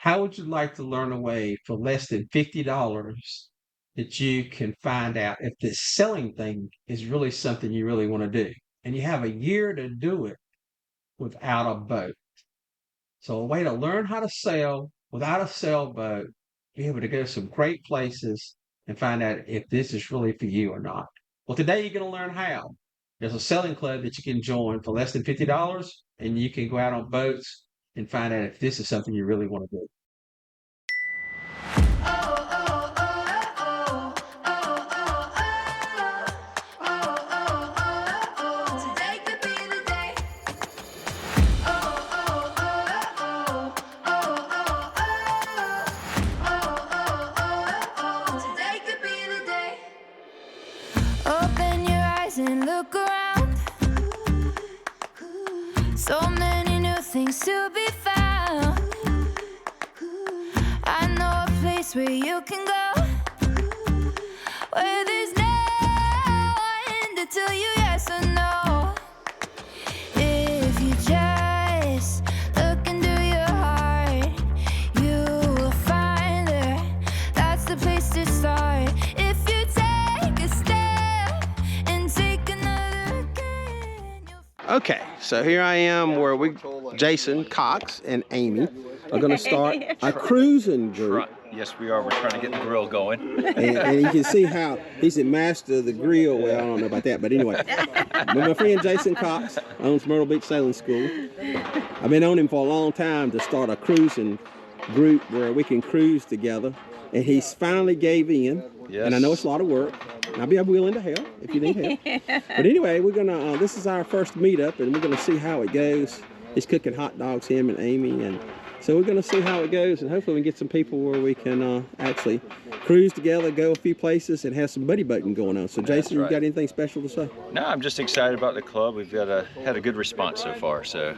How would you like to learn a way for less than $50 that you can find out if this selling thing is really something you really want to do? And you have a year to do it without a boat. So a way to learn how to sail without a sailboat, be able to go to some great places and find out if this is really for you or not. Well, today you're going to learn how. There's a sailing club that you can join for less than $50, and you can go out on boats and find out if this is something you really want to do. Open your eyes and look around. So many new things to be found. I know a place where you can go, where there's no one to tell you yes or no. If you just look into your heart, you will find there. That's the place to start. If you take a step and take another again, Okay, so here I am where Jason, Cox, and Amy are going to start a cruising group. Yes, we are. We're trying to get the grill going. And you can see how he's a master of the grill. Well, I don't know about that, but anyway. But my friend Jason Cox owns Myrtle Beach Sailing School. I've been on him for a long time to start a cruising group where we can cruise together. And he's finally gave in. Yes. And I know it's a lot of work. And I'll be willing to help if you need help. But anyway, we're gonna. This is our first meetup, and we're gonna see how it goes. He's cooking hot dogs, him and Amy, and so we're gonna see how it goes, and hopefully we can get some people where we can actually cruise together, go a few places, and have some buddy boating going on. So, Jason, you got anything special to say? No, I'm just excited about the club. We've got had a good response so far, so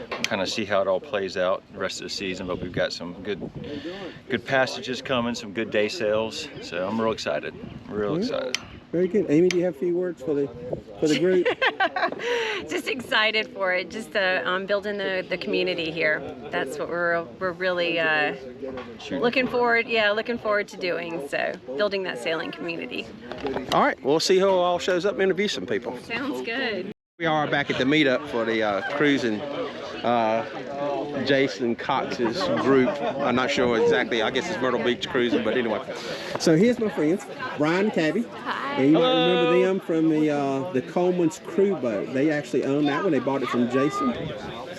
we'll kind of see how it all plays out the rest of the season. But we've got some good passages coming, some good day sails. So I'm real excited. Real excited. Very good. Amy, do you have a few words for the group? Just excited for it. Just building the community here. That's what we're really looking forward. Yeah, looking forward to doing. So building that sailing community. All right. We'll see who all shows up and interview some people. Sounds good. We are back at the meetup for the cruising. Jason Cox's group. I'm not sure exactly. I guess it's Myrtle Beach Cruising, but anyway. So here's my friends, Brian and Tabby. Hi. And you might remember them from the Coleman's crew boat. They actually own that one. They bought it from Jason.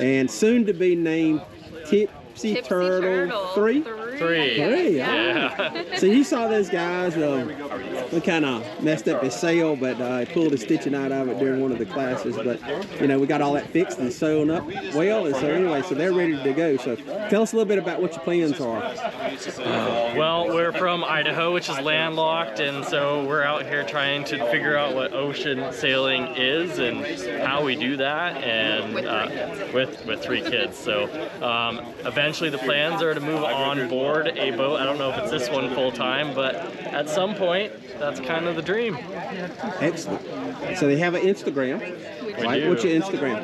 And soon to be named Tipsy Turtle 3. Three. Yeah. So you saw those guys. We kind of messed up his sail, but pulled a stitching out of it during one of the classes. But you know, we got all that fixed and sewn up well. And so anyway, so they're ready to go. So tell us a little bit about what your plans are. Well, we're from Idaho, which is landlocked, and so we're out here trying to figure out what ocean sailing is and how we do that, and with 3 kids. So eventually the plans are to move on board a boat. I don't know if it's this one full time, but at some point, that's kind of the dream. Excellent. So they have an Instagram. Right? What's your Instagram?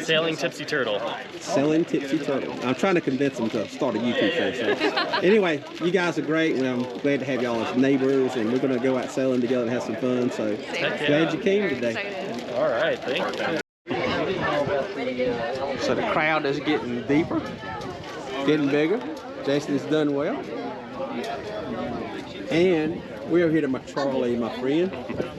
Sailing Tipsy Turtle. Sailing Tipsy Turtle. I'm trying to convince them to start a YouTube channel. So. Anyway, you guys are great. I'm glad to have y'all as neighbors, and we're going to go out sailing together and have some fun. So glad you came today. All right, thank you. So the crowd is getting deeper, getting bigger. Jason's done well. And we're here to my Charlie, my friend.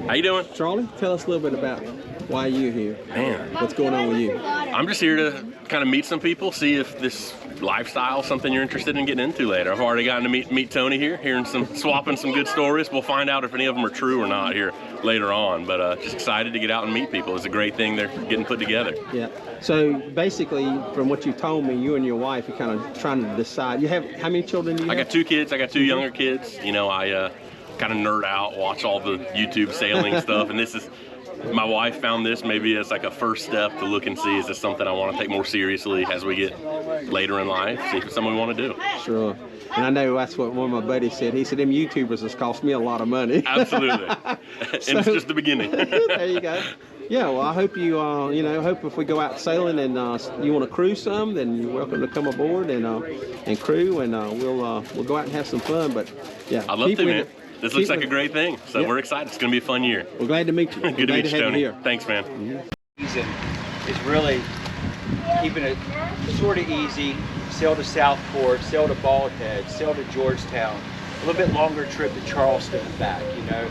How you doing? Charlie, tell us a little bit about why you're here. Man. What's going on with you? I'm just here to kind of meet some people, see if this lifestyle is something you're interested in getting into later. I've already gotten to meet Tony here, swapping some good stories. We'll find out if any of them are true or not here later on, but just excited to get out and meet people. It's a great thing they're getting put together. Yeah. So basically, from what you told me, you and your wife are kind of trying to decide. You have, how many children do you have? I got 2 kids. I got 2 younger kids. You know, I kind of nerd out, watch all the YouTube sailing stuff, and this is, my wife found this maybe as like a first step to look and see, is this something I want to take more seriously as we get later in life, see if it's something we want to do. Sure. And I know that's what one of my buddies said. He said, them YouTubers has cost me a lot of money. Absolutely. And it's just the beginning. There you go. Yeah, well, I hope you, you know, hope if we go out sailing and you want to cruise some, then you're welcome to come aboard and crew, and we'll go out and have some fun. But yeah, I'd love keep to, with man. it. This Keep looks like with a great thing. So Yep. we're excited. It's going to be a fun year. We're glad to meet you. Good We're to glad meet you, have Tony. here. Thanks, man. Season is really keeping it sort of easy. Sail to Southport, sail to Bald Head, sail to Georgetown, a little bit longer trip to Charleston and back, you know.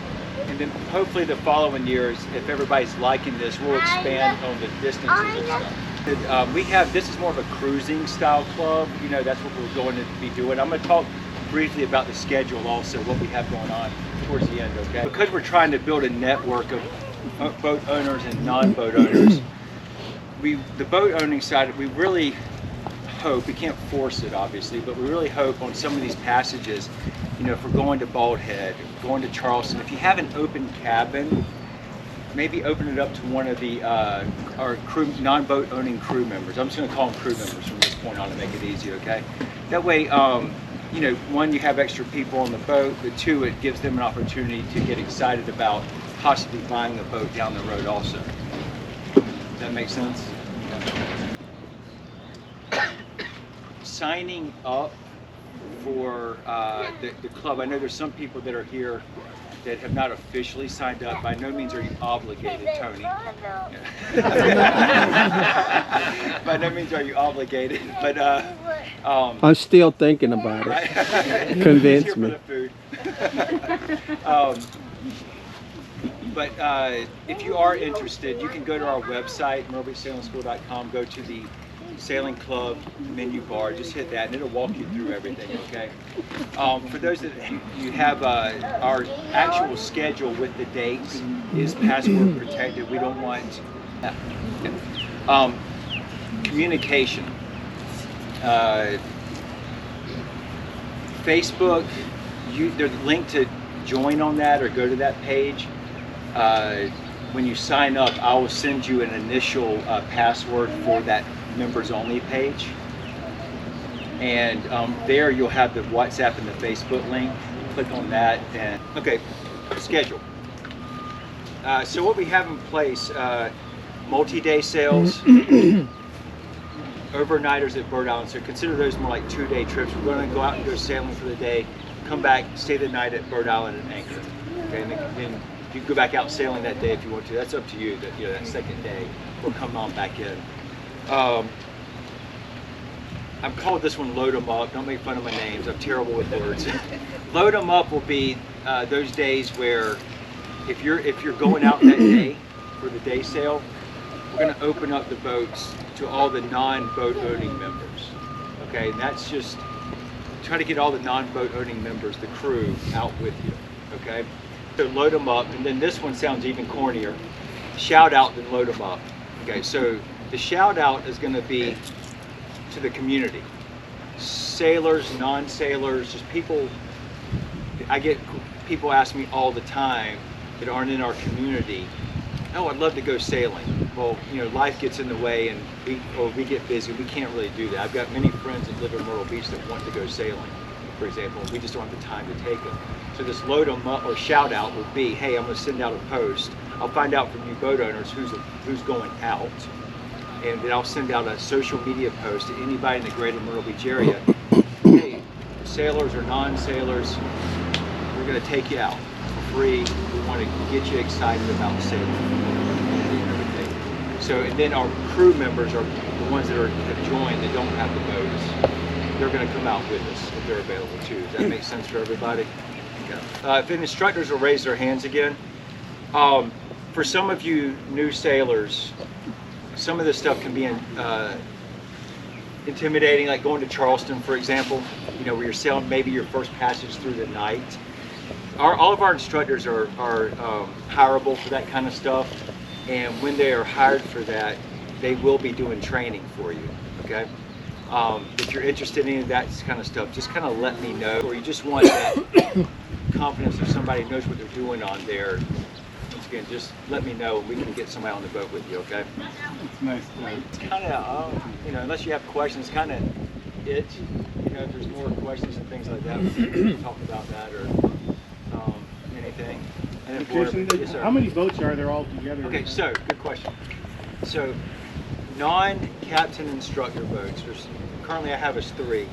And then hopefully the following years, if everybody's liking this, we'll expand on the distances and stuff. We have, this is more of a cruising style club, you know, that's what we're going to be doing. I'm going to talk briefly about the schedule also, what we have going on towards the end, okay? Because we're trying to build a network of boat owners and non-boat owners, the boat owning side, we really hope, we can't force it obviously, but we really hope on some of these passages, you know, if we're going to Bald Head, going to Charleston, if you have an open cabin, maybe open it up to one of the our crew, non-boat owning crew members. I'm just going to call them crew members from this point on to make it easy, okay? That way, you know, one, you have extra people on the boat, but two, it gives them an opportunity to get excited about possibly buying a boat down the road also. Does that make sense? Signing up for the club, I know there's some people that are here that have not officially signed up. By no means are you obligated, Tony. By no means are you obligated, but I'm still thinking about it. Convince me. But if you are interested, you can go to our website, myrtlebeachsailingschool.com, go to the Sailing Club menu bar, just hit that and it'll walk you through everything, okay? For those that you have our actual schedule with the dates is password protected. We don't want communication. Facebook, there's a link to join on that or go to that page. When you sign up, I will send you an initial password for that members only page, and there you'll have the WhatsApp and the Facebook link. Click on that and okay, schedule. So what we have in place, multi-day sails, overnighters at Bird Island, so consider those more like 2-day trips. We're going to go out and go sailing for the day, come back, stay the night at Bird Island and anchor. Okay, and then you can go back out sailing that day if you want to. That's up to you. That, you know, that second day, we'll come on back in. I've called this one Load 'em Up. Don't make fun of my names. I'm terrible with words. Load 'em Up will be those days where if you're going out that day for the day sail, we're going to open up the boats to all the non-boat owning members. Okay, and that's just try to get all the non-boat owning members, the crew, out with you. Okay, so load them up, and then this one sounds even cornier. Shout out, then load them up. Okay, so the shout out is going to be to the community, sailors, non-sailors, just people. I get people ask me all the time that aren't in our community, oh, I'd love to go sailing. Well, you know, life gets in the way and we get busy. We can't really do that. I've got many friends that live in Myrtle Beach that want to go sailing, for example. We just don't have the time to take them. So this load them up or shout out would be, hey, I'm going to send out a post. I'll find out from you boat owners who's going out. And then I'll send out a social media post to anybody in the greater Myrtle Beach area. Hey, sailors or non-sailors, we're going to take you out for free. We want to get you excited about sailing and everything. So, and then our crew members are the ones that have joined that don't have the boats. They're going to come out with us if they're available too. Does that make sense for everybody? Yeah. If the instructors will raise their hands again. For some of you new sailors, some of this stuff can be intimidating, like going to Charleston, for example, you know, where you're sailing maybe your first passage through the night. All of our instructors are hireable for that kind of stuff, and when they are hired for that, they will be doing training for you, okay? If you're interested in any of that kind of stuff, just kind of let me know, or you just want that confidence that somebody knows what they're doing on there. Once again, just let me know and we can get somebody on the boat with you, okay? It's nice. It's kind of, you know, unless you have questions, kind of it. You know, if there's more questions and things like that, we can talk about that or anything. And then Jason, yes, sir. how many boats are there all together? Okay, so good question. So non-captain instructor boats. Currently I have us 3.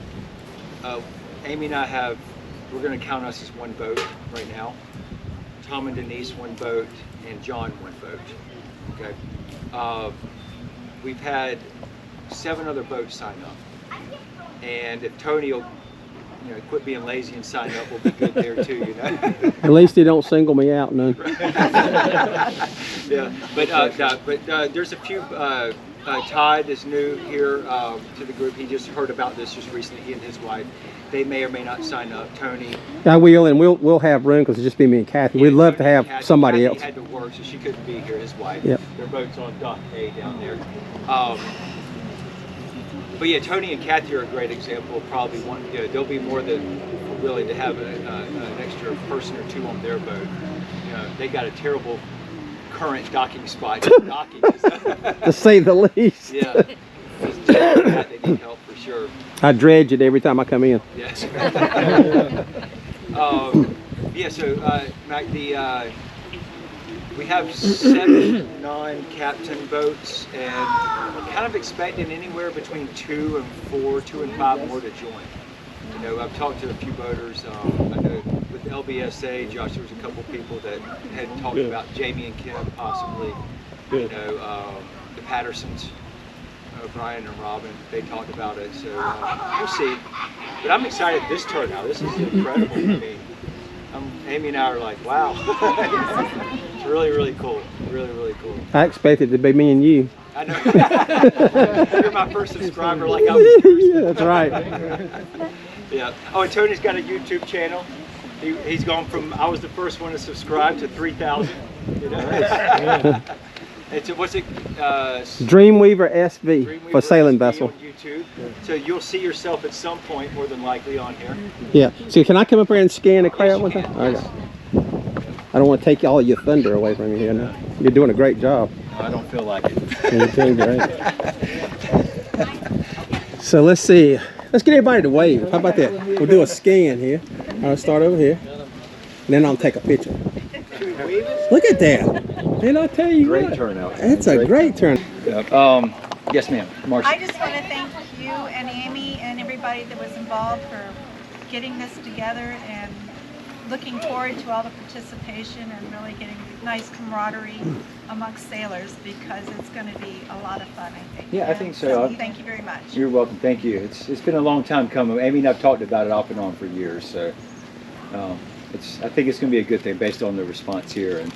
Amy and I have, we're going to count us as 1 boat right now. Tom and Denise 1 boat, and John 1 boat. Okay. We've had 7 other boats sign up, and if Tony will, quit being lazy and sign up, we'll be good there too. At least he don't single me out none. Yeah, but there's a few. Todd is new here to the group. He just heard about this just recently. He and his wife, they may or may not sign up. Tony. I will, and we'll have room because it's just be me and Kathy. We'd love to have somebody else. Kathy had to work, so she couldn't be here. His wife. Yep. Their boat's on dock A down there. But yeah, Tony and Kathy are a great example of probably one. They'll be more than willing to have an extra person or 2 on their boat. They got a terrible current docking spot. Docking to say the least. Yeah, they need help for sure. I dredge it every time I come in. Yes. Yeah. So, Mac, we have 7 non-captain boats, and we're kind of expecting anywhere between 2 and 4, 2 and 5 more to join. I've talked to a few boaters. I know with LBSA, Josh, there was a couple people that had talked about Jamie and Kim possibly. The Pattersons, Brian and Robin, they talked about it. So we'll see. But I'm excited this turnout. This is incredible. I mean, Amy and I are like, wow. It's really, really cool. Really, really cool. I expected it to be me and you. I know. You're my first subscriber, like I was first. Yeah, that's right. Yeah. Oh, and Tony's got a YouTube channel. He's gone from, I was the first one to subscribe, to 3,000. It's what's it? Dreamweaver SV Dreamweaver for sailing SV vessel. on YouTube. So you'll see yourself at some point, more than likely, on here. Yeah. So can I come up here and scan the crowd one time? Yes. Okay. I don't want to take all your thunder away from you here now. You're doing a great job. I don't feel like it. You're doing great. So let's see. Let's get everybody to wave. How about that? We'll do a scan here. I'll start over here. And then I'll take a picture. Look at that. Didn't I tell you? Great turnout. It's a great turnout. Yes, ma'am. Marcia. I just want to thank you and Amy and everybody that was involved for getting this together, and looking forward to all the participation and really getting nice camaraderie amongst sailors, because it's going to be a lot of fun, I think. Yeah, I think so. Thank you very much. You're welcome. Thank you. It's been a long time coming. Amy and I've talked about it off and on for years, so I think it's going to be a good thing based on the response here. And